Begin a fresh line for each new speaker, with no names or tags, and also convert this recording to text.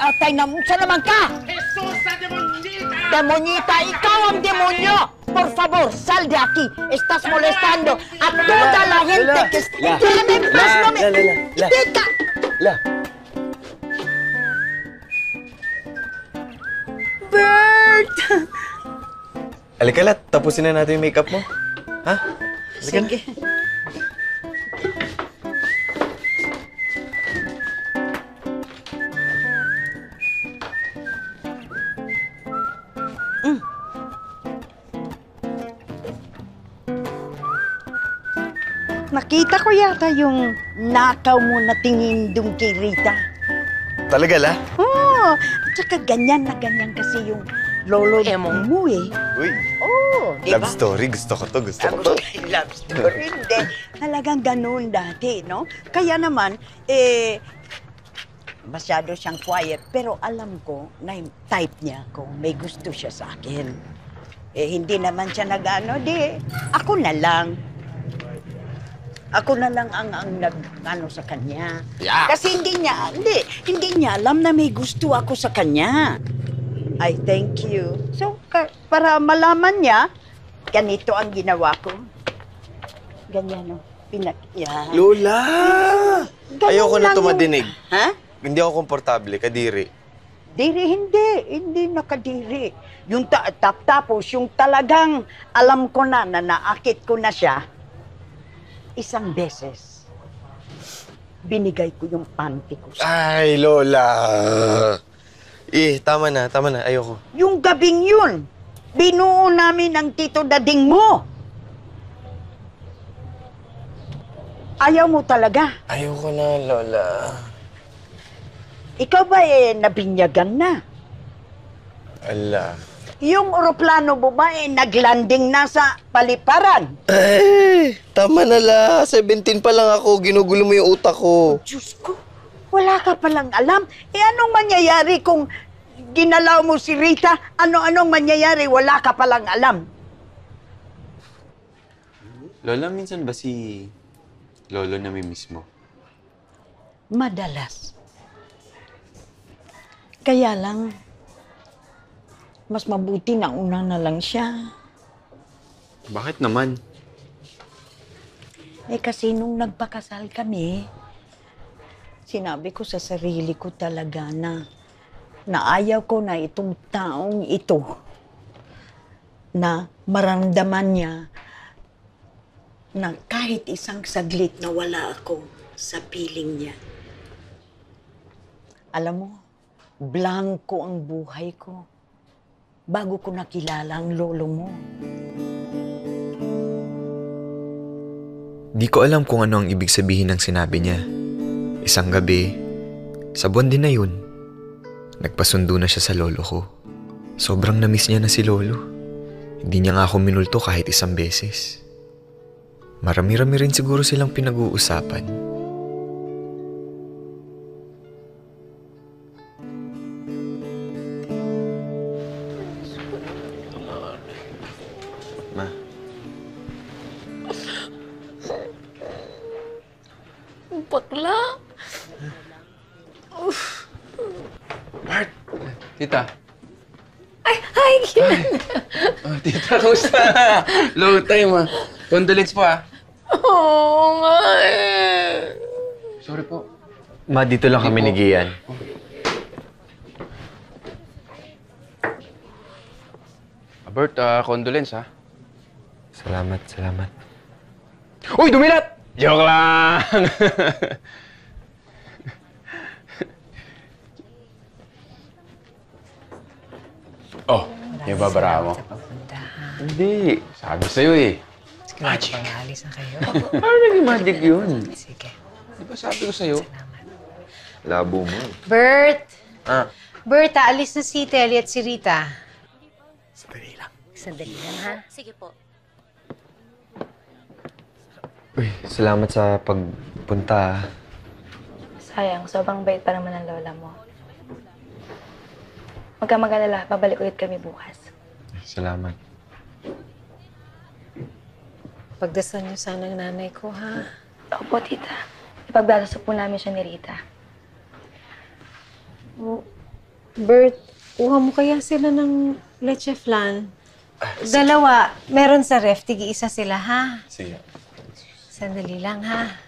Atay na mucha naman ka!
¡Jesús, la demonita!
¡Demonita! ¡Ikaw ang demonyo! Por favor, sal de aquí. Estás molestando a toda la gente que está... ¡Déjame en paz! ¡No me... ¡Tita! Bert!
Halika, Lat. Tapusin na natin yung makeup mo. Ha? Halika.
Sige. Nakita ko yata yung nakaw mo na tingin dun kay Rita.
Talaga, La?
Oo. At saka ganyan na ganyan kasi yung lolo Emong mo eh.
Uy.
Oo.
Love story. Gusto ko to. Gusto ko to.
Love story. Hindi. Talagang ganun dati, no? Kaya naman, masyado siyang quiet. Pero alam ko na yung type niya kung may gusto siya sa akin. Hindi naman siya nag-ano, ako na lang. Ako na lang ang nag-ano sa kanya.
Yeah.
Kasi hindi niya alam na may gusto ako sa kanya. I thank you. So, para malaman niya, ganito ang ginawa ko. Ganyan, no? Yeah.
Lola!
Ganun
Ayoko na
lang
tumadinig.
Ha?
Hindi ako komportable. Kadiri.
Hindi nakadiri. Yung tapos, yung talagang alam ko na naakit ko na siya, isang beses, binigay ko yung panty ko sa...
Ay, Lola! Tama na. Ayoko.
Yung gabing yun, binuo namin ang tito dading mo. Ayaw mo talaga.
Ayoko na, Lola.
Ikaw ba nabinyagan na?
Ala.
Yung eroplano mo ba naglanding na sa paliparan?
Tama na, La. 17 pa lang ako. Ginugulo mo yung utak ko.
Diyos ko, wala ka palang alam. Anong mangyayari kung ginalaw mo si Rita? Anong mangyayari? Wala ka palang alam.
Lola, minsan ba si Lolo namimiss mo?
Madalas. Kaya lang, mas mabuti na una na lang siya.
Bakit naman?
Kasi nung nagpakasal kami, sinabi ko sa sarili ko talaga na ayaw ko na itong taong ito na maramdaman niya na kahit isang saglit na wala ako sa piling niya. Alam mo, blanko ang buhay ko bago ko nakilala ang lolo mo.
Di ko alam kung ano ang ibig sabihin ng sinabi niya. Isang gabi, sa buwan din na yun, nagpasundo na siya sa lolo ko. Sobrang namiss niya na si lolo. Hindi niya nga ako minulto kahit isang beses. Marami-rami rin siguro silang pinag-uusapan.
Ma.
Bakla.
Bart! Tita.
Ay, hi, Kim.
Oh, tita, kamusta? Low time, Condolence po,
Oo nga eh.
Sorry po.
Ma, dito lang kami ni Gian.
Bert, condolence,
Salamat.
Uy, dumilat! Joke lang! Oh, yung babara mo. Hindi. Sabi sa'yo Magic.
Pangalis na kayo.
Ano naging magic yun?
Sige.
Di ba sabi ko sa'yo?
Salamat.
Labo mo.
Bert!
Ah,
Bert, aalis na si Telly at si Rita.
sandali lang.
Sandali lang, ha?
Sige po.
Uy, salamat sa pagpunta.
Sayang, sobrang bait pa naman ng lola mo. Huwag kang mag-alala, babalik ulit kami bukas.
Salamat.
Pagdasal niyo sana ang nanay ko, ha?
Opo, tita. Ipagdadasal po namin siya ni Rita.
Bert, kuha mo kaya sila ng leche flan? Dalawa, meron sa ref. Tigi-isa sila, ha?
Sige.
Sandali lang, ha?